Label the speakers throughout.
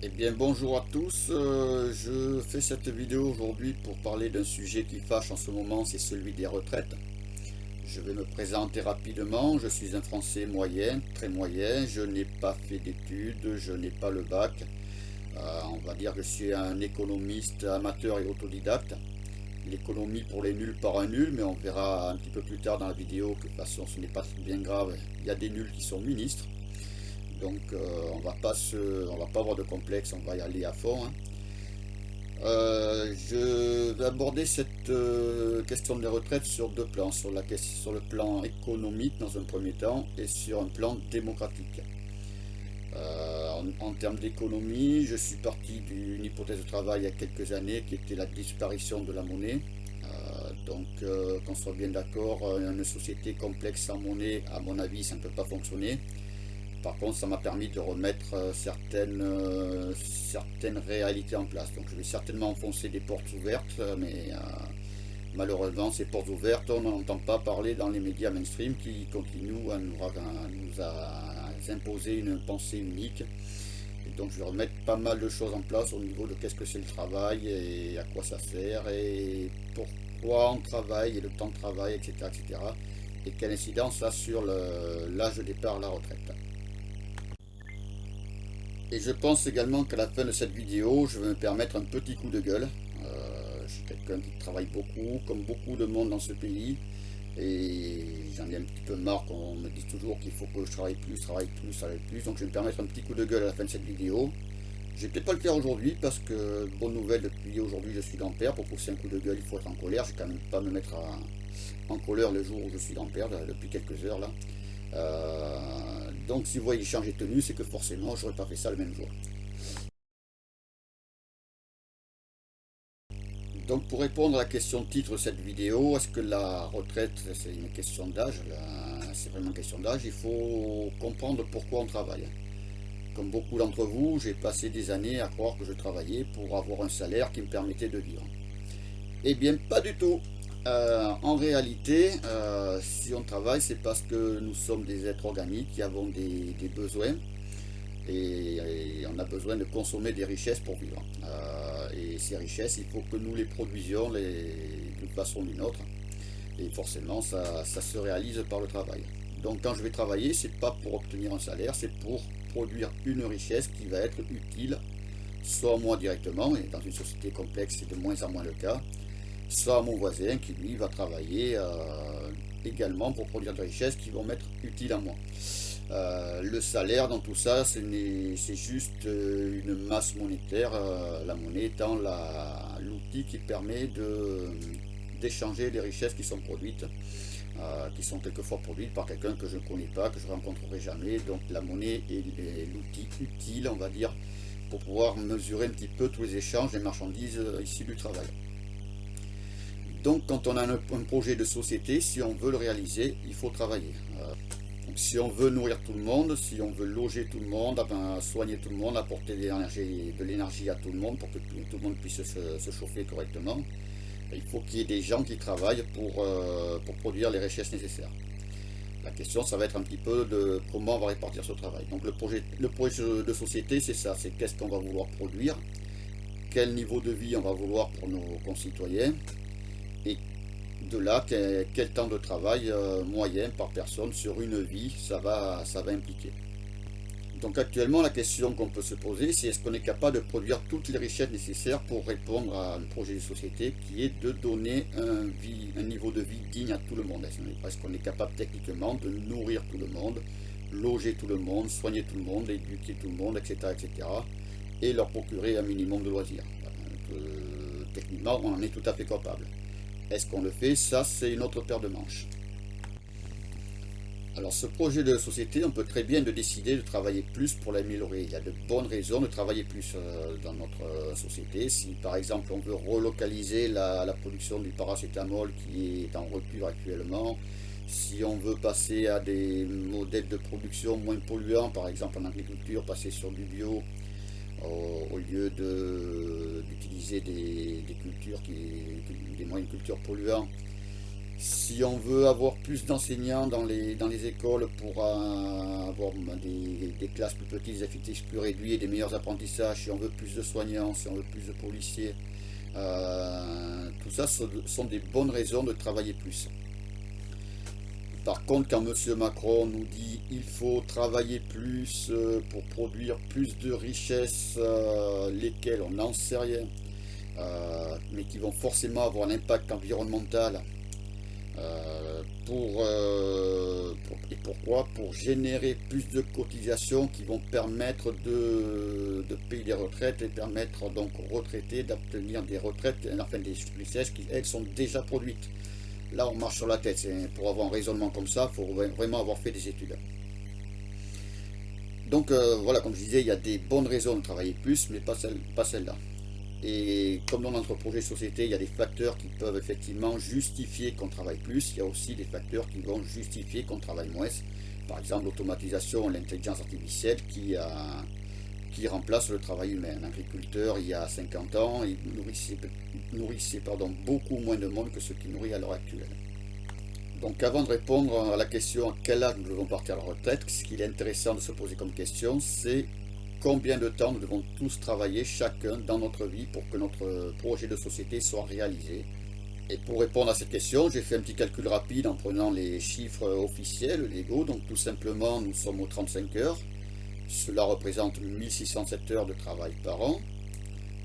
Speaker 1: Eh bien bonjour à tous, je fais cette vidéo aujourd'hui pour parler d'un sujet qui fâche en ce moment, c'est celui des retraites. Je vais me présenter rapidement, je suis un Français moyen, très moyen, je n'ai pas fait d'études, je n'ai pas le bac. On va dire que je suis un économiste amateur et autodidacte. L'économie pour les nuls par un nul, mais on verra un petit peu plus tard dans la vidéo que de toute façon ce n'est pas bien grave, il y a des nuls qui sont ministres. Donc on va pas avoir de complexe, on va y aller à fond, hein. Je vais aborder cette question des retraites sur deux plans, sur le plan économique dans un premier temps et sur un plan démocratique. En termes d'économie, je suis parti d'une hypothèse de travail il y a quelques années qui était la disparition de la monnaie. Qu'on soit bien d'accord, une société complexe sans monnaie, à mon avis, ça ne peut pas fonctionner. Par contre, ça m'a permis de remettre certaines réalités en place. Donc je vais certainement enfoncer des portes ouvertes, mais malheureusement, ces portes ouvertes, on n'en entend pas parler dans les médias mainstream qui continuent à nous imposer une pensée unique. Et donc je vais remettre pas mal de choses en place au niveau de qu'est-ce que c'est le travail et à quoi ça sert et pourquoi on travaille et le temps de travail, etc. etc. et quelle incidence ça a sur l'âge de départ à la retraite. Et je pense également qu'à la fin de cette vidéo, je vais me permettre un petit coup de gueule. Je suis quelqu'un qui travaille beaucoup, comme beaucoup de monde dans ce pays. Et j'en ai un petit peu marre qu'on me dise toujours qu'il faut que je travaille plus, travaille plus, travaille plus. Donc je vais me permettre un petit coup de gueule à la fin de cette vidéo. Je vais peut-être pas le faire aujourd'hui parce que, bonne nouvelle, depuis aujourd'hui je suis d'ampère. Pour pousser un coup de gueule, il faut être en colère. Je vais quand même pas me mettre en colère le jour où je suis d'ampère, depuis quelques heures là. Donc si vous voyez changer de tenue, c'est que forcément j'aurais pas fait ça le même jour. Donc pour répondre à la question titre de cette vidéo, est-ce que la retraite c'est une question d'âge? C'est vraiment une question d'âge, il faut comprendre pourquoi on travaille. Comme beaucoup d'entre vous, j'ai passé des années à croire que je travaillais pour avoir un salaire qui me permettait de vivre. Eh bien pas du tout. En réalité, si on travaille, c'est parce que nous sommes des êtres organiques qui avons des besoins et on a besoin de consommer des richesses pour vivre. Et ces richesses, il faut que nous les produisions d'une façon ou d'une autre. Et forcément, ça se réalise par le travail. Donc quand je vais travailler, c'est pas pour obtenir un salaire, c'est pour produire une richesse qui va être utile, soit à moi directement, et dans une société complexe, c'est de moins en moins le cas, soit à mon voisin qui lui va travailler également pour produire des richesses qui vont m'être utiles à moi. Le salaire dans tout ça, c'est juste une masse monétaire, la monnaie étant l'outil qui permet d'échanger les richesses qui sont produites, qui sont quelquefois produites par quelqu'un que je ne connais pas, que je ne rencontrerai jamais. Donc la monnaie est l'outil utile, on va dire, pour pouvoir mesurer un petit peu tous les échanges des marchandises issues du travail. Donc quand on a un projet de société, si on veut le réaliser, il faut travailler. Donc, si on veut nourrir tout le monde, si on veut loger tout le monde, soigner tout le monde, apporter de l'énergie à tout le monde pour que tout le monde puisse se chauffer correctement, il faut qu'il y ait des gens qui travaillent pour produire les richesses nécessaires. La question, ça va être un petit peu de comment on va répartir ce travail. Donc le projet de société, c'est ça, c'est qu'est-ce qu'on va vouloir produire, quel niveau de vie on va vouloir pour nos concitoyens, et de là, quel temps de travail moyen par personne sur une vie ça va impliquer. Donc actuellement, la question qu'on peut se poser, c'est est-ce qu'on est capable de produire toutes les richesses nécessaires pour répondre à un projet de société qui est de donner un niveau de vie digne à tout le monde. Est-ce qu'on est capable techniquement de nourrir tout le monde, loger tout le monde, soigner tout le monde, éduquer tout le monde, etc., etc., et leur procurer un minimum de loisirs. Techniquement, on en est tout à fait capable. Est-ce qu'on le fait? Ça, c'est une autre paire de manches. Alors, ce projet de société, on peut très bien décider de travailler plus pour l'améliorer. Il y a de bonnes raisons de travailler plus dans notre société. Si, par exemple, on veut relocaliser la production du paracétamol qui est en rupture actuellement, si on veut passer à des modèles de production moins polluants, par exemple en agriculture, passer sur du bio, au lieu d'utiliser des cultures, des moyens de culture polluants, Si on veut avoir plus d'enseignants dans les écoles pour avoir des classes plus petites, des effectifs plus réduits et des meilleurs apprentissages, si on veut plus de soignants, si on veut plus de policiers, tout ça sont des bonnes raisons de travailler plus. Par contre, quand M. Macron nous dit il faut travailler plus pour produire plus de richesses, lesquelles on n'en sait rien, mais qui vont forcément avoir un impact environnemental, et pourquoi? Pour générer plus de cotisations qui vont permettre de payer des retraites et permettre donc aux retraités d'obtenir des retraites, enfin des richesses qui elles sont déjà produites. Là on marche sur la tête, pour avoir un raisonnement comme ça, il faut vraiment avoir fait des études. Donc voilà, comme je disais, il y a des bonnes raisons de travailler plus, mais pas celle-là. Et comme dans notre projet de société, il y a des facteurs qui peuvent effectivement justifier qu'on travaille plus. Il y a aussi des facteurs qui vont justifier qu'on travaille moins. Par exemple, l'automatisation, l'intelligence artificielle qui remplace le travail humain. Un agriculteur, il y a 50 ans, il nourrissait beaucoup moins de monde que ce qu'il nourrit à l'heure actuelle. Donc avant de répondre à la question à quel âge nous devons partir à la retraite, ce qu'il est intéressant de se poser comme question, c'est combien de temps nous devons tous travailler chacun dans notre vie pour que notre projet de société soit réalisé. Et pour répondre à cette question, j'ai fait un petit calcul rapide en prenant les chiffres officiels, légaux. Donc tout simplement, nous sommes aux 35 heures. Cela représente 1607 heures de travail par an.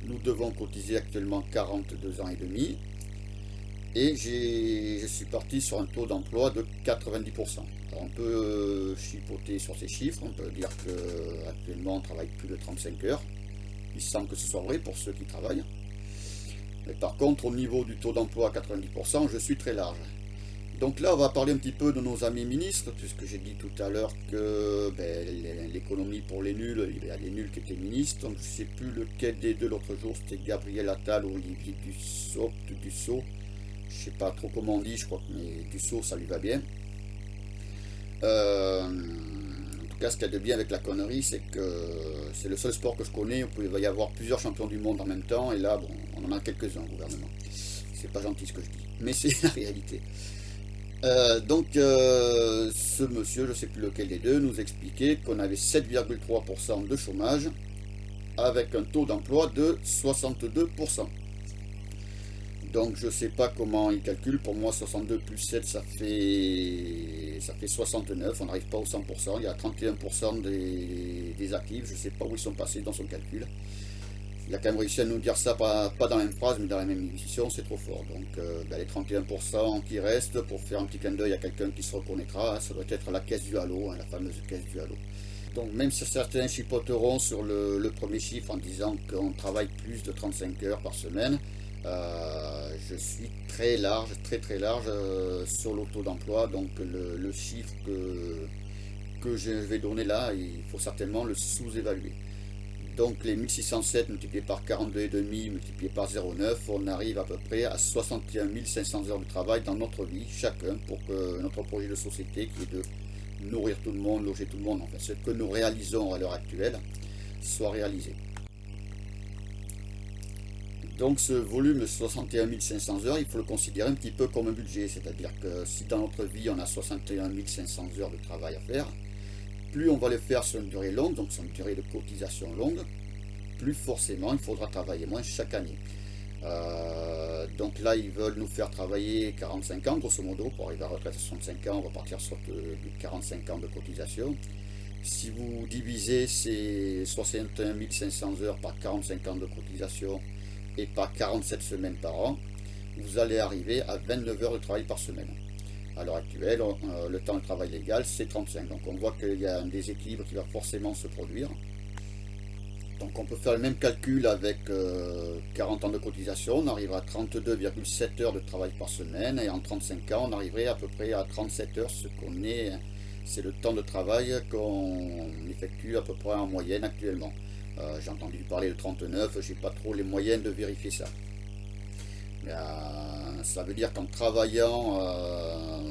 Speaker 1: Nous devons cotiser actuellement 42 ans et demi. Et je suis parti sur un taux d'emploi de 90%. Alors on peut chipoter sur ces chiffres, on peut dire qu'actuellement on travaille plus de 35 heures. Il semble que ce soit vrai pour ceux qui travaillent. Mais par contre, au niveau du taux d'emploi à 90%, je suis très large. Donc là, on va parler un petit peu de nos amis ministres, puisque j'ai dit tout à l'heure que l'économie pour les nuls, il y a les nuls qui étaient ministres. Donc je ne sais plus lequel des deux l'autre jour, c'était Gabriel Attal ou Olivier Dussopt. Je sais pas trop comment on dit, je crois que Dussault ça lui va bien. En tout cas, ce qu'il y a de bien avec la connerie, c'est que c'est le seul sport que je connais où il va y avoir plusieurs champions du monde en même temps, et là, bon, on en a quelques-uns au gouvernement. C'est pas gentil ce que je dis, mais c'est la réalité. Ce monsieur, je ne sais plus lequel des deux, nous expliquait qu'on avait 7,3% de chômage avec un taux d'emploi de 62%. Donc je ne sais pas comment il calcule, pour moi 62 plus 7 ça fait 69, on n'arrive pas au 100%, il y a 31% des actifs, je ne sais pas où ils sont passés dans son calcul. Il a quand même réussi à nous dire ça, pas dans la même phrase, mais dans la même émission, c'est trop fort. Donc les 31% qui restent, pour faire un petit clin d'œil à quelqu'un qui se reconnaîtra, ça doit être la caisse du halo, hein, la fameuse caisse du halo. Donc même si certains chipoteront sur le premier chiffre en disant qu'on travaille plus de 35 heures par semaine, je suis très large sur le taux d'emploi, donc le chiffre que je vais donner là, il faut certainement le sous-évaluer. Donc les 1607 multipliés par 42,5 multiplié par 0,9, on arrive à peu près à 61 500 heures de travail dans notre vie, chacun, pour que notre projet de société, qui est de nourrir tout le monde, loger tout le monde, enfin ce que nous réalisons à l'heure actuelle, soit réalisé. Donc ce volume de 61 500 heures, il faut le considérer un petit peu comme un budget, c'est-à-dire que si dans notre vie on a 61 500 heures de travail à faire, plus on va le faire sur une durée longue, donc sur une durée de cotisation longue, plus forcément il faudra travailler moins chaque année. Donc là ils veulent nous faire travailler 45 ans grosso modo, pour arriver à la retraite à 65 ans, on va partir sur 45 ans de cotisation. Si vous divisez ces 61 500 heures par 45 ans de cotisation et par 47 semaines par an, vous allez arriver à 29 heures de travail par semaine. À l'heure actuelle, le temps de travail légal, c'est 35. Donc on voit qu'il y a un déséquilibre qui va forcément se produire. Donc on peut faire le même calcul avec 40 ans de cotisation, on arrivera à 32,7 heures de travail par semaine, et en 35 ans, on arriverait à peu près à 37 heures, c'est le temps de travail qu'on effectue à peu près en moyenne actuellement. J'ai entendu parler de 39, je n'ai pas trop les moyens de vérifier ça. Ça veut dire qu'en travaillant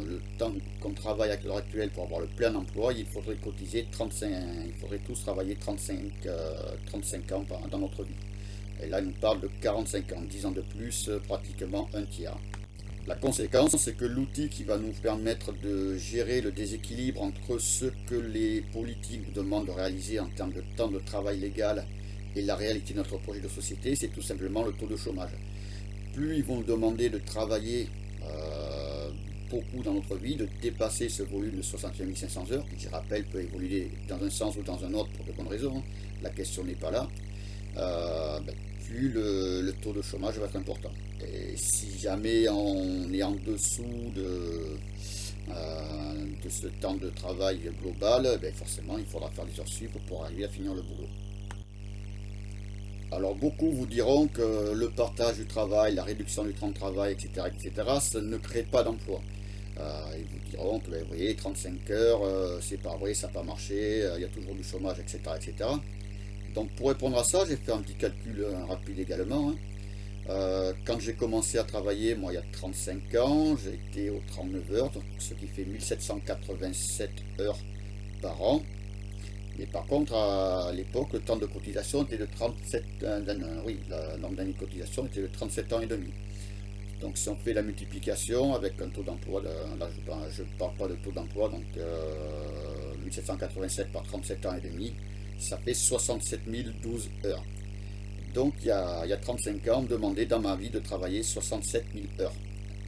Speaker 1: le temps qu'on travaille à l'heure actuelle pour avoir le plein emploi, il faudrait cotiser 35, il faudrait tous travailler 35 ans dans notre vie. Et là, il nous parle de 45 ans, 10 ans de plus, pratiquement un tiers. La conséquence, c'est que l'outil qui va nous permettre de gérer le déséquilibre entre ce que les politiques nous demandent de réaliser en termes de temps de travail légal et la réalité de notre projet de société, c'est tout simplement le taux de chômage. Plus ils vont nous demander de travailler beaucoup dans notre vie, de dépasser ce volume de 61 500 heures, qui, je rappelle, peut évoluer dans un sens ou dans un autre pour de bonnes raisons, hein. La question n'est pas là. Plus le taux de chômage va être important. Et si jamais on est en dessous de ce temps de travail global, forcément il faudra faire des heures sup pour arriver à finir le boulot. Alors beaucoup vous diront que le partage du travail, la réduction du temps de travail, etc., ça ne crée pas d'emploi. Ils vous diront que vous voyez, 35 heures, c'est pas vrai, ça n'a pas marché, il y a toujours du chômage, etc. Donc pour répondre à ça, j'ai fait un petit calcul rapide également, hein. Quand j'ai commencé à travailler, moi il y a 35 ans, j'étais aux 39 heures, donc, ce qui fait 1787 heures par an. Mais par contre, à l'époque, le temps de cotisation était de 37 oui, le nombre d'années de cotisation était de 37 ans et demi. Donc si on fait la multiplication avec un taux d'emploi, là je ne parle pas de taux d'emploi, donc 1787 par 37 ans et demi, ça fait 67 012 heures. Donc il y a 35 ans, on me demandait dans ma vie de travailler 67 000 heures.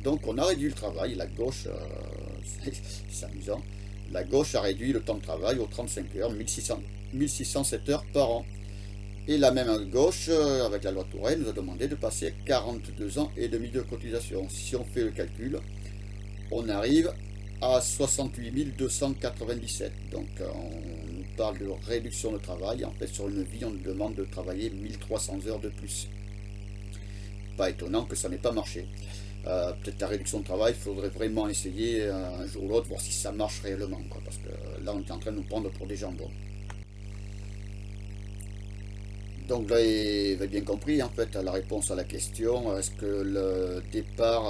Speaker 1: Donc on a réduit le travail, la gauche, c'est amusant, la gauche a réduit le temps de travail aux 35 heures, 1607 heures par an. Et la même gauche, avec la loi Touraine, nous a demandé de passer 42 ans et demi de cotisation. Si on fait le calcul, on arrive à 68 297. Donc on nous parle de réduction de travail. En fait, sur une vie, on nous demande de travailler 1300 heures de plus. Pas étonnant que ça n'ait pas marché. Peut-être la réduction de travail, il faudrait vraiment essayer un jour ou l'autre, voir si ça marche réellement, quoi, parce que là, on est en train de nous prendre pour des jambons. Donc là, vous avez bien compris, en fait, la réponse à la question, est-ce que le départ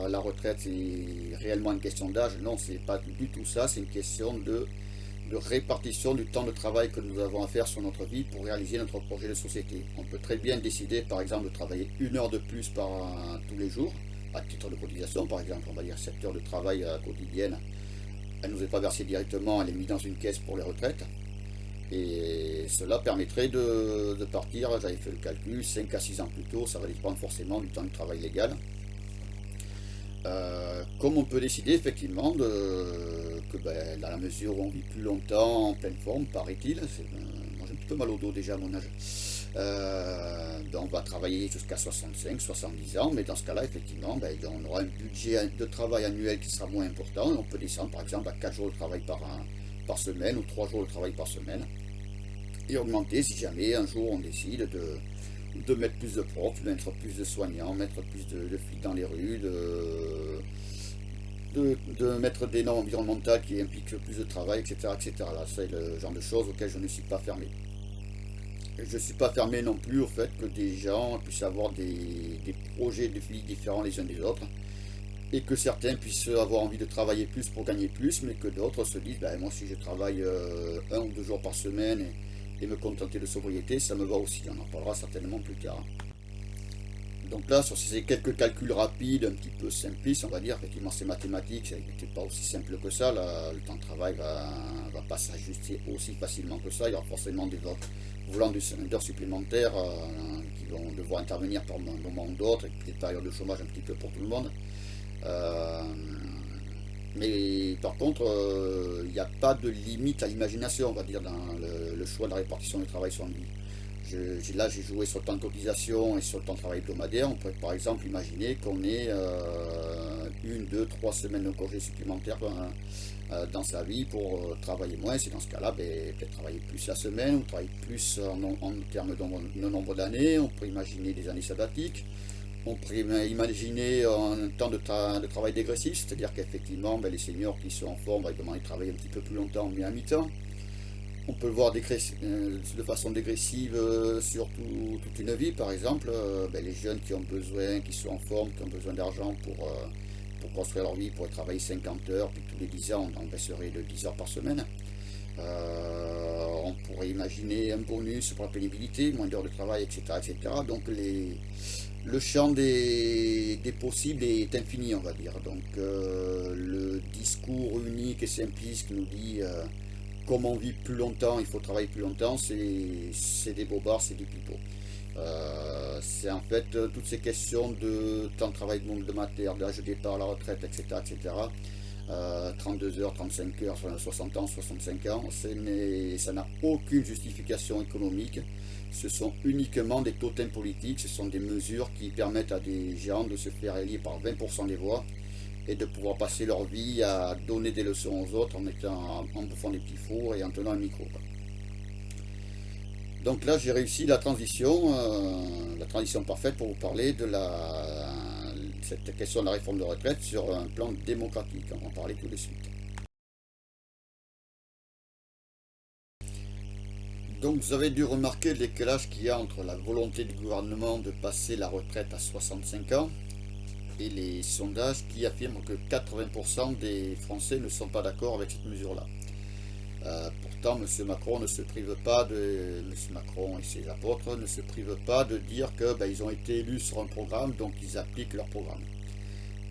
Speaker 1: à la retraite est réellement une question d'âge? Non, c'est pas du tout ça, c'est une question de répartition du temps de travail que nous avons à faire sur notre vie pour réaliser notre projet de société. On peut très bien décider, par exemple, de travailler 1 heure de plus tous les jours, à titre de cotisation, par exemple, on va dire 7 heures de travail quotidienne. Elle ne nous est pas versée directement, elle est mise dans une caisse pour les retraites. Et cela permettrait de partir, j'avais fait le calcul, 5 à 6 ans plus tôt, ça va dépendre forcément du temps de travail légal. Comme on peut décider effectivement que dans la mesure où on vit plus longtemps en pleine forme, paraît-il, moi j'ai un petit peu mal au dos déjà à mon âge, on va travailler jusqu'à 65, 70 ans, mais dans ce cas-là, effectivement, on aura un budget de travail annuel qui sera moins important, et on peut descendre par exemple à 4 jours de travail par semaine ou 3 jours de travail par semaine, et augmenter si jamais un jour on décide de mettre plus de profs, de mettre plus de soignants, mettre plus de flics dans les rues, de mettre des normes environnementales qui impliquent plus de travail, etc. Là, c'est le genre de choses auxquelles je ne suis pas fermé. Et je ne suis pas fermé non plus au fait que des gens puissent avoir des projets de vie différents les uns des autres, et que certains puissent avoir envie de travailler plus pour gagner plus, mais que d'autres se disent, moi si je travaille 1 ou 2 jours par semaine et me contenter de sobriété, ça me va aussi. On en parlera certainement plus tard. Donc là, sur ces quelques calculs rapides, un petit peu simplistes, on va dire, effectivement c'est mathématique, ça n'est pas aussi simple que ça, là, le temps de travail va pas s'ajuster aussi facilement que ça, il y aura forcément des volants d'heures supplémentaires qui vont devoir intervenir par un moment ou d'autre, et des périodes de chômage un petit peu pour tout le monde. Mais par contre, il n'y a pas de limite à l'imagination, on va dire, dans le choix de la répartition du travail sur une vie. Là, j'ai joué sur le temps de cotisation et sur le temps de travail hebdomadaire. On pourrait par exemple imaginer qu'on ait 1, 2, 3 semaines de congé supplémentaires dans sa vie pour travailler moins. C'est dans ce cas-là, peut-être travailler plus la semaine ou travailler plus en termes de nombre d'années. On peut imaginer des années sabbatiques. On pourrait imaginer un temps de travail dégressif, c'est-à-dire qu'effectivement, les seniors qui sont en forme vont demander de travailler un petit peu plus longtemps, mais à mi-temps. On peut le voir de façon dégressive sur toute une vie, par exemple. Les jeunes qui sont en forme, qui ont besoin d'argent pour construire leur vie, pourraient travailler 50 heures, puis tous les 10 ans, on en baisserait de 10 heures par semaine. On pourrait imaginer un bonus pour la pénibilité, moins d'heures de travail, etc. etc. Donc le champ des possibles est infini, on va dire. Donc le discours unique et simpliste qui nous dit comme on vit plus longtemps, il faut travailler plus longtemps, c'est des bobards, c'est des pipeaux. C'est en fait toutes ces questions de temps de travail, de monde de matière, d'âge de départ à la retraite, etc. etc. 32 heures, 35 heures, 60 ans, 65 ans, ça n'a aucune justification économique. Ce sont uniquement des totems politiques, ce sont des mesures qui permettent à des gens de se faire élire par 20% des voix et de pouvoir passer leur vie à donner des leçons aux autres en bouffant des petits fours et en tenant un micro. Donc là j'ai réussi la transition parfaite pour vous parler de cette question de la réforme de retraite sur un plan démocratique. On va en parler tout de suite. Donc vous avez dû remarquer le décalage qu'il y a entre la volonté du gouvernement de passer la retraite à 65 ans et les sondages qui affirment que 80% des Français ne sont pas d'accord avec cette mesure-là. Pourtant, M. Macron ne se prive pas M. Macron et ses apôtres ne se privent pas de dire que ils ont été élus sur un programme, donc ils appliquent leur programme.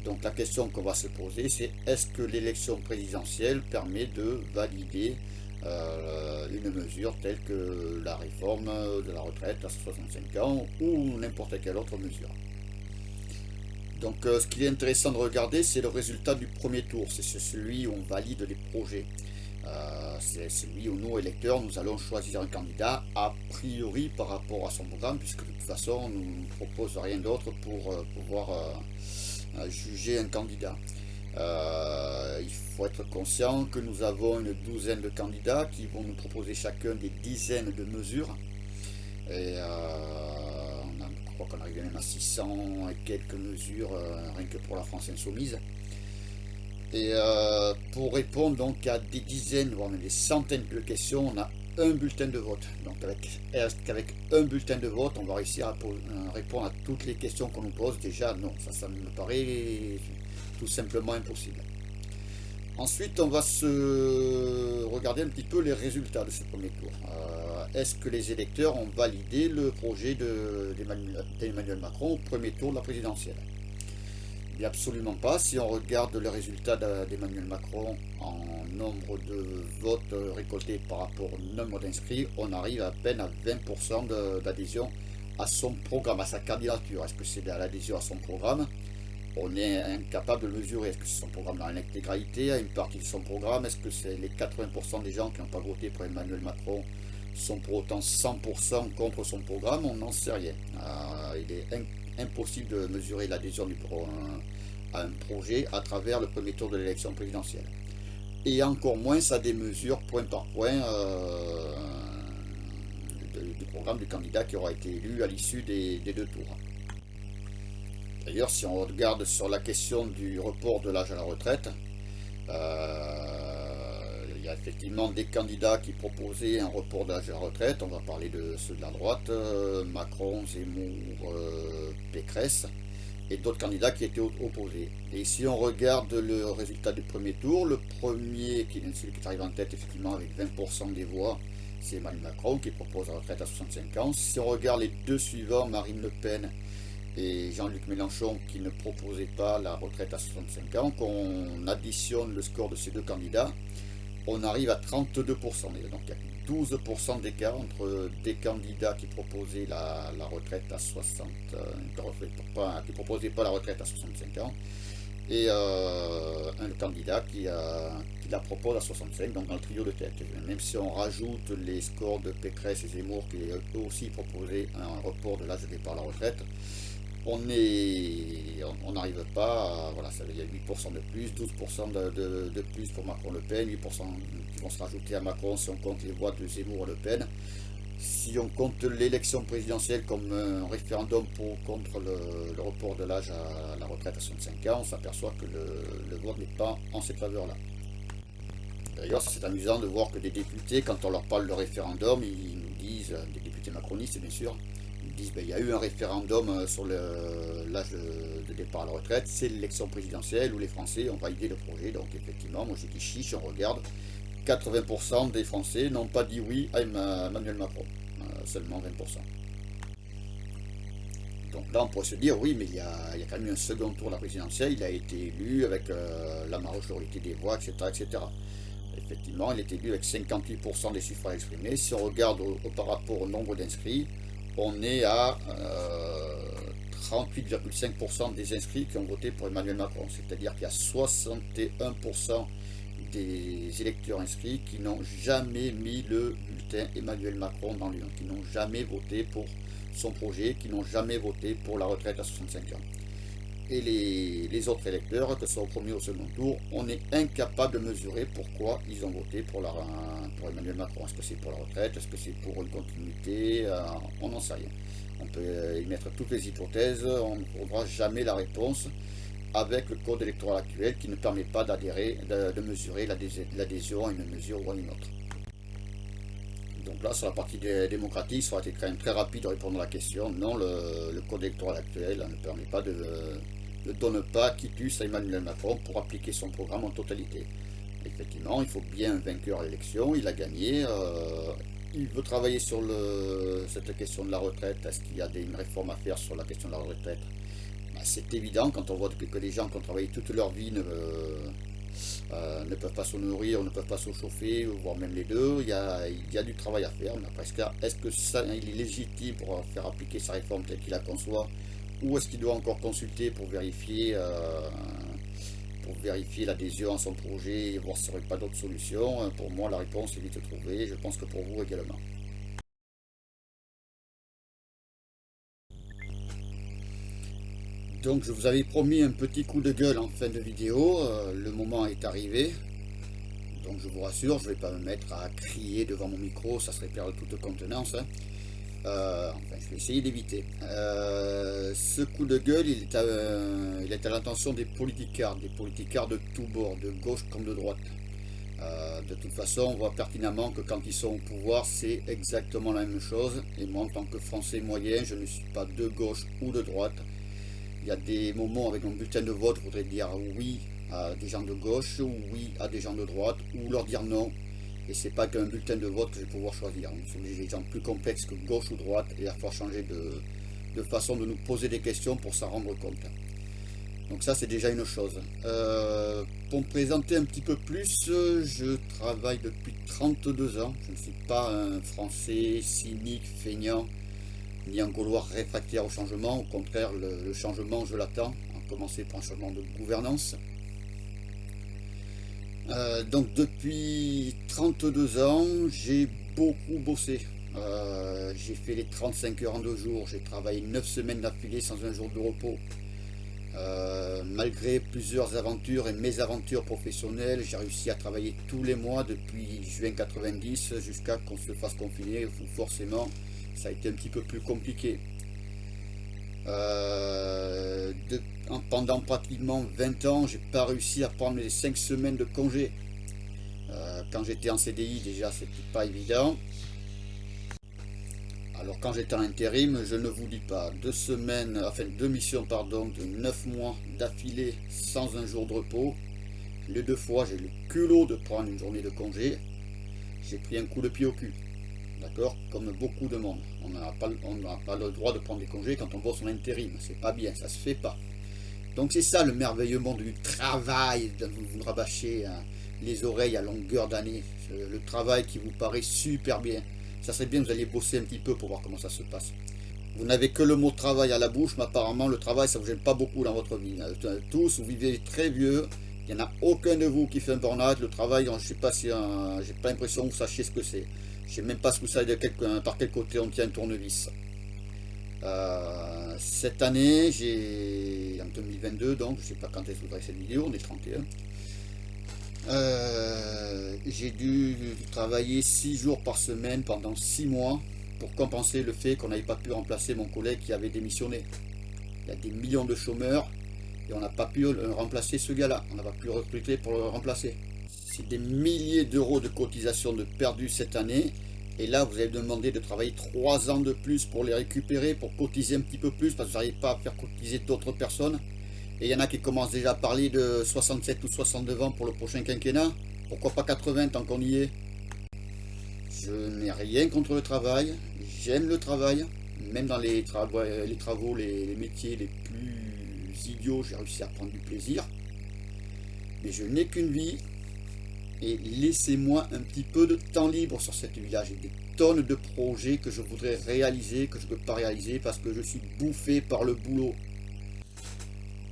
Speaker 1: Donc la question qu'on va se poser, c'est est-ce que l'élection présidentielle permet de valider une mesure telle que la réforme de la retraite à 65 ans ou n'importe quelle autre mesure. Donc ce qui est intéressant de regarder, c'est le résultat du premier tour, c'est celui où on valide les projets. C'est celui où nous, électeurs, nous allons choisir un candidat a priori par rapport à son programme, puisque de toute façon, on ne propose rien d'autre pour pouvoir juger un candidat. Il faut être conscient que nous avons une douzaine de candidats qui vont nous proposer chacun des dizaines de mesures. Et je crois qu'on arrive même à 600 et quelques mesures rien que pour la France insoumise. Et pour répondre donc à des dizaines, voire même des centaines de questions, on a un bulletin de vote. Donc avec un bulletin de vote, on va réussir à répondre à toutes les questions qu'on nous pose. Déjà, non, ça me paraît tout simplement impossible. Ensuite, on va se regarder un petit peu les résultats de ce premier tour. Est-ce que les électeurs ont validé le projet d'Emmanuel Macron au premier tour de la présidentielle? Bien, absolument pas. Si on regarde les résultats d'Emmanuel Macron en nombre de votes récoltés par rapport au nombre d'inscrits, on arrive à peine à 20% d'adhésion à son programme, à sa candidature. Est-ce que c'est l'adhésion à son programme? On est incapable de le mesurer. Est-ce que c'est son programme dans l'intégralité, à une partie de son programme? Est-ce que c'est les 80% des gens qui n'ont pas voté pour Emmanuel Macron sont pour autant 100% contre son programme? On n'en sait rien. Il est impossible de mesurer l'adhésion à un projet à travers le premier tour de l'élection présidentielle. Et encore moins à des mesures point par point du programme du candidat qui aura été élu à l'issue des deux tours. D'ailleurs, si on regarde sur la question du report de l'âge à la retraite, il y a effectivement des candidats qui proposaient un report de l'âge à la retraite. On va parler de ceux de la droite, Macron, Zemmour, Pécresse, et d'autres candidats qui étaient opposés. Et si on regarde le résultat du premier tour, le premier, celui qui arrive en tête effectivement avec 20% des voix, c'est Emmanuel Macron qui propose la retraite à 65 ans. Si on regarde les deux suivants, Marine Le Pen et Jean-Luc Mélenchon qui ne proposaient pas la retraite à 65 ans, qu'on additionne le score de ces deux candidats, on arrive à 32%. Donc il y a 12% d'écart entre des candidats qui proposaient la retraite à 60, qui proposaient pas la retraite à 65 ans, et un candidat qui la propose à 65, donc dans le trio de tête. Même si on rajoute les scores de Pécresse et Zemmour qui eux aussi proposaient un report de l'âge de départ à la retraite, on n'arrive pas à, voilà, il y a 8% de plus, 12% de plus pour Macron-Le Pen, 8% qui vont se rajouter à Macron si on compte les voix de Zemmour et Le Pen. Si on compte l'élection présidentielle comme un référendum contre le report de l'âge à la retraite à 65 ans, on s'aperçoit que le vote n'est pas en cette faveur-là. D'ailleurs, c'est amusant de voir que des députés, quand on leur parle de référendum, ils nous disent, des députés macronistes bien sûr, ils disent il y a eu un référendum sur l'âge de départ à la retraite, c'est l'élection présidentielle où les Français ont validé le projet. Donc effectivement, moi j'ai dit chiche, on regarde, 80% des Français n'ont pas dit oui à Emmanuel Macron. Seulement 20%. Donc là, on pourrait se dire, oui, mais il y a quand même eu un second tour de la présidentielle, il a été élu avec la majorité des voix, etc., etc. Effectivement, il est élu avec 58% des suffrages exprimés. Si on regarde par rapport au nombre d'inscrits, on est à 38,5% des inscrits qui ont voté pour Emmanuel Macron. C'est-à-dire qu'il y a 61% des électeurs inscrits qui n'ont jamais mis le bulletin Emmanuel Macron dans l'urne, qui n'ont jamais voté pour son projet, qui n'ont jamais voté pour la retraite à 65 ans. Et les autres électeurs, que ce soit au premier ou au second tour, on est incapable de mesurer pourquoi ils ont voté pour Emmanuel Macron. Est-ce que c'est pour la retraite? Est-ce que c'est pour une continuité? On n'en sait rien. On peut y mettre toutes les hypothèses, on ne trouvera jamais la réponse avec le code électoral actuel qui ne permet pas d'adhérer, de mesurer l'adhésion à une mesure ou à une autre. Donc là, sur la partie démocratique, ça aurait été quand même très rapide de répondre à la question. Non, le code électoral actuel ne permet pas ne donne pas quitus à Emmanuel Macron pour appliquer son programme en totalité. Effectivement, il faut bien un vainqueur à l'élection, il a gagné. Il veut travailler sur cette question de la retraite. Est-ce qu'il y a une réforme à faire sur la question de la retraite? C'est évident quand on voit que les gens qui ont travaillé toute leur vie ne peuvent pas se nourrir, ne peuvent pas se chauffer, voire même les deux. Il y a du travail à faire. Mais après, est-ce que ça, il est légitime pour faire appliquer sa réforme telle qu'il la conçoit, ou est-ce qu'il doit encore consulter pour vérifier l'adhésion à son projet et voir s'il n'y aurait pas d'autres solutions? Pour moi, la réponse est vite trouvée. Je pense que pour vous également. Donc je vous avais promis un petit coup de gueule en fin de vidéo, le moment est arrivé. Donc je vous rassure, je ne vais pas me mettre à crier devant mon micro, ça serait perdre toute contenance. Hein. Enfin, je vais essayer d'éviter. Ce coup de gueule, il est à l'intention des politicards de tous bords, de gauche comme de droite. De toute façon, on voit pertinemment que quand ils sont au pouvoir, c'est exactement la même chose. Et moi, en tant que Français moyen, je ne suis pas de gauche ou de droite. Il y a des moments avec mon bulletin de vote, je voudrais dire oui à des gens de gauche, ou oui à des gens de droite, ou leur dire non. Et c'est pas qu'un bulletin de vote que je vais pouvoir choisir. Ce sont des gens plus complexes que gauche ou droite, et il va falloir changer de façon de nous poser des questions pour s'en rendre compte. Donc ça, c'est déjà une chose. Pour me présenter un petit peu plus, je travaille depuis 32 ans. Je ne suis pas un Français cynique, feignant, ni un Gaulois réfractaire au changement. Au contraire, le changement, je l'attends, à commencer par un changement de gouvernance. Donc depuis 32 ans, j'ai beaucoup bossé. J'ai fait les 35 heures en 2 jours, j'ai travaillé 9 semaines d'affilée sans un jour de repos. Malgré plusieurs aventures et mésaventures professionnelles, j'ai réussi à travailler tous les mois depuis juin 90 jusqu'à qu'on se fasse confiner, où forcément ça a été un petit peu plus compliqué. Pendant pratiquement 20 ans, j'ai pas réussi à prendre les 5 semaines de congé. Quand j'étais en CDI, déjà, c'était pas évident. Alors quand j'étais en intérim, je ne vous dis pas, 2 missions pardon, de 9 mois d'affilée sans un jour de repos. Les 2 fois, j'ai eu le culot de prendre une journée de congé. J'ai pris un coup de pied au cul. D'accord? Comme beaucoup de monde. On n'a pas le droit de prendre des congés quand on bosse en intérim. C'est pas bien, ça se fait pas. Donc c'est ça le merveilleux monde du travail. Vous me rabâchez les oreilles à longueur d'année. Le travail qui vous paraît super bien. Ça serait bien que vous alliez bosser un petit peu pour voir comment ça se passe. Vous n'avez que le mot travail à la bouche, mais apparemment le travail ça ne vous gêne pas beaucoup dans votre vie. Tous, vous vivez très vieux. Il n'y en a aucun de vous qui fait un burn-out. Le travail, je ne sais pas si j'ai pas l'impression que vous sachiez ce que c'est. Je ne sais même pas ce que vous savez par quel côté on tient un tournevis. Cette année, en 2022, donc je ne sais pas quand est-ce que vous verrez cette vidéo, on est 31. J'ai dû travailler 6 jours par semaine pendant 6 mois pour compenser le fait qu'on n'avait pas pu remplacer mon collègue qui avait démissionné. Il y a des millions de chômeurs et on n'a pas pu remplacer ce gars-là. On n'a pas pu recruter pour le remplacer. C'est des milliers d'euros de cotisation de perdus cette année. Et là, vous avez demandé de travailler 3 ans de plus pour les récupérer, pour cotiser un petit peu plus, parce que vous n'arrivez pas à faire cotiser d'autres personnes. Et il y en a qui commencent déjà à parler de 67 ou 69 ans pour le prochain quinquennat. Pourquoi pas 80 tant qu'on y est? Je n'ai rien contre le travail, j'aime le travail, même dans les métiers les plus idiots, j'ai réussi à prendre du plaisir. Mais je n'ai qu'une vie, et laissez-moi un petit peu de temps libre sur cette vie-là. J'ai des tonnes de projets que je voudrais réaliser, que je ne peux pas réaliser parce que je suis bouffé par le boulot.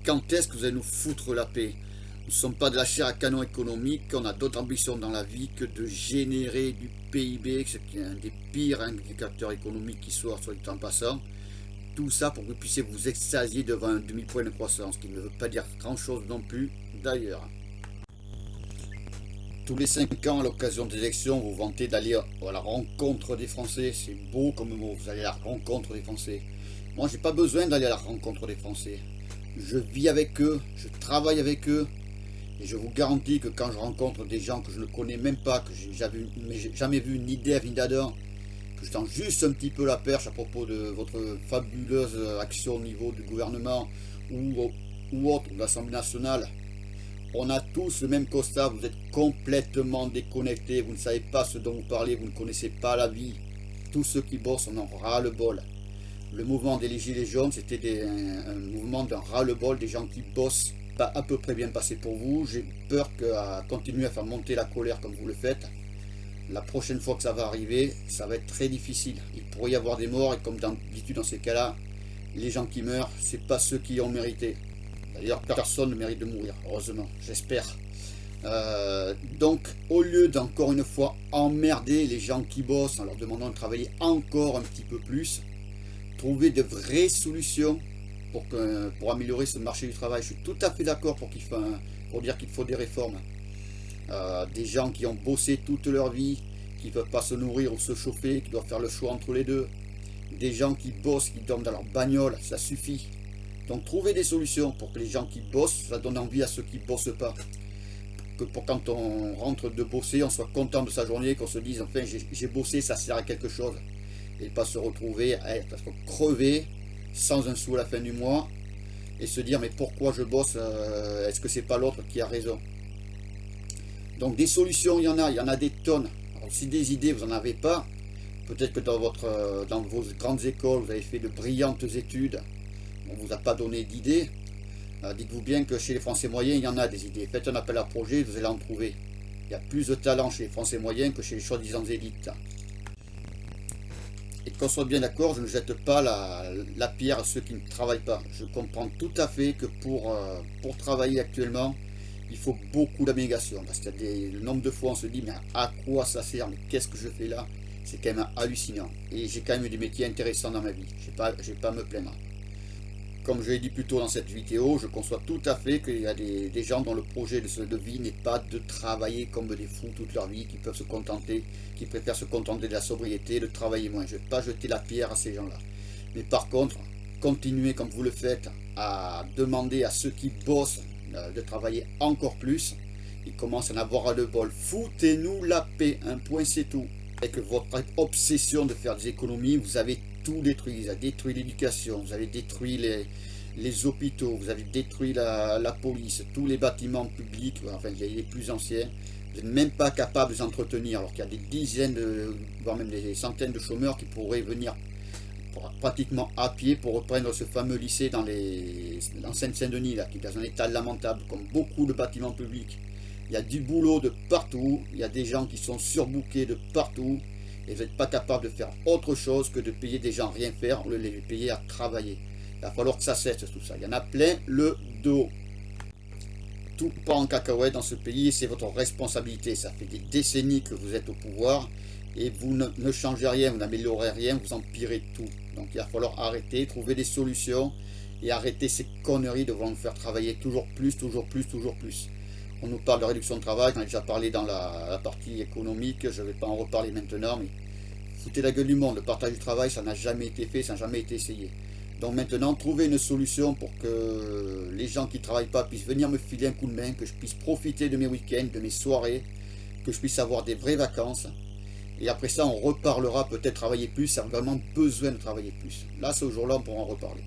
Speaker 1: Quand est-ce que vous allez nous foutre la paix? Nous ne sommes pas de la chair à canon économique, on a d'autres ambitions dans la vie que de générer du PIB, ce qui est un des pires indicateurs économiques qui soit sur le temps passant. Tout ça pour que vous puissiez vous extasier devant un demi-point de croissance, qui ne veut pas dire grand-chose non plus d'ailleurs. Tous les 5 ans, à l'occasion des élections, vous vantez d'aller à la rencontre des Français. C'est beau comme mot, vous allez à la rencontre des Français. Moi, j'ai pas besoin d'aller à la rencontre des Français. Je vis avec eux, je travaille avec eux. Et je vous garantis que quand je rencontre des gens que je ne connais même pas, que j'ai jamais vu ni d'Ève ni d'Adam, que je tends juste un petit peu la perche à propos de votre fabuleuse action au niveau du gouvernement ou autre, de l'Assemblée nationale, on a tous le même constat, vous êtes complètement déconnectés, vous ne savez pas ce dont vous parlez, vous ne connaissez pas la vie. Tous ceux qui bossent en ont ras-le-bol. Le mouvement des Gilets jaunes, c'était un mouvement d'un ras-le-bol, des gens qui bossent, pas à peu près bien passé pour vous. J'ai peur qu'à continuer à faire monter la colère comme vous le faites, la prochaine fois que ça va arriver, ça va être très difficile. Il pourrait y avoir des morts, et comme d'habitude dans ces cas-là, les gens qui meurent, c'est pas ceux qui ont mérité. D'ailleurs, personne ne mérite de mourir, heureusement, j'espère. Donc, au lieu d'encore une fois emmerder les gens qui bossent en leur demandant de travailler encore un petit peu plus, trouver de vraies solutions pour améliorer ce marché du travail. Je suis tout à fait d'accord pour dire qu'il faut des réformes. Des gens qui ont bossé toute leur vie, qui ne peuvent pas se nourrir ou se chauffer, qui doivent faire le choix entre les deux. Des gens qui bossent, qui dorment dans leur bagnole, ça suffit. Donc trouver des solutions pour que les gens qui bossent, ça donne envie à ceux qui ne bossent pas. Que pour quand on rentre de bosser, on soit content de sa journée, qu'on se dise enfin j'ai bossé, ça sert à quelque chose. Et pas se retrouver à être crevé, sans un sou à la fin du mois, et se dire mais pourquoi je bosse, est-ce que c'est pas l'autre qui a raison? Donc des solutions, il y en a des tonnes. Alors si des idées vous n'en avez pas, peut-être que dans vos grandes écoles, vous avez fait de brillantes études, on ne vous a pas donné d'idées. Dites-vous bien que chez les Français moyens, il y en a des idées. Faites un appel à projet, vous allez en trouver. Il y a plus de talent chez les Français moyens que chez les soi-disant élites. Et qu'on soit bien d'accord, je ne jette pas la pierre à ceux qui ne travaillent pas. Je comprends tout à fait que pour travailler actuellement, il faut beaucoup d'abnégation. Parce qu'il y a le nombre de fois on se dit, mais à quoi ça sert? Mais qu'est-ce que je fais là? C'est quand même hallucinant. Et j'ai quand même eu des métiers intéressants dans ma vie. Je n'ai pas à me plaindre. Comme je l'ai dit plus tôt dans cette vidéo, je conçois tout à fait qu'il y a des gens dont le projet de vie n'est pas de travailler comme des fous toute leur vie, qui préfèrent se contenter de la sobriété, de travailler moins. Je ne vais pas jeter la pierre à ces gens-là. Mais par contre, continuez comme vous le faites à demander à ceux qui bossent de travailler encore plus. Ils commencent à en avoir à le bol. Foutez-nous la paix, un point c'est tout. Avec votre obsession de faire des économies, vous avez tout détruit. Vous avez détruit l'éducation, vous avez détruit les hôpitaux, vous avez détruit la police, tous les bâtiments publics, enfin les plus anciens. Vous n'êtes même pas capable de les entretenir, alors qu'il y a des dizaines, voire même des centaines de chômeurs qui pourraient venir pratiquement à pied pour reprendre ce fameux lycée dans Seine-Saint-Denis, qui est dans un état lamentable, comme beaucoup de bâtiments publics. Il y a du boulot de partout, il y a des gens qui sont surbookés de partout, et vous n'êtes pas capable de faire autre chose que de payer des gens rien faire, ou de les payer à travailler. Il va falloir que ça cesse tout ça. Il y en a plein le dos. Tout part en cacahuète dans ce pays et c'est votre responsabilité. Ça fait des décennies que vous êtes au pouvoir et vous ne changez rien, vous n'améliorez rien, vous empirez tout. Donc il va falloir arrêter, trouver des solutions et arrêter ces conneries de vouloir nous faire travailler toujours plus, toujours plus, toujours plus. On nous parle de réduction de travail, j'en ai déjà parlé dans la partie économique, je ne vais pas en reparler maintenant, mais foutez la gueule du monde, le partage du travail, ça n'a jamais été fait, ça n'a jamais été essayé. Donc maintenant, trouvez une solution pour que les gens qui ne travaillent pas puissent venir me filer un coup de main, que je puisse profiter de mes week-ends, de mes soirées, que je puisse avoir des vraies vacances. Et après ça, on reparlera peut-être travailler plus, si on a vraiment besoin de travailler plus. Là, c'est au jour-là, on pourra en reparler.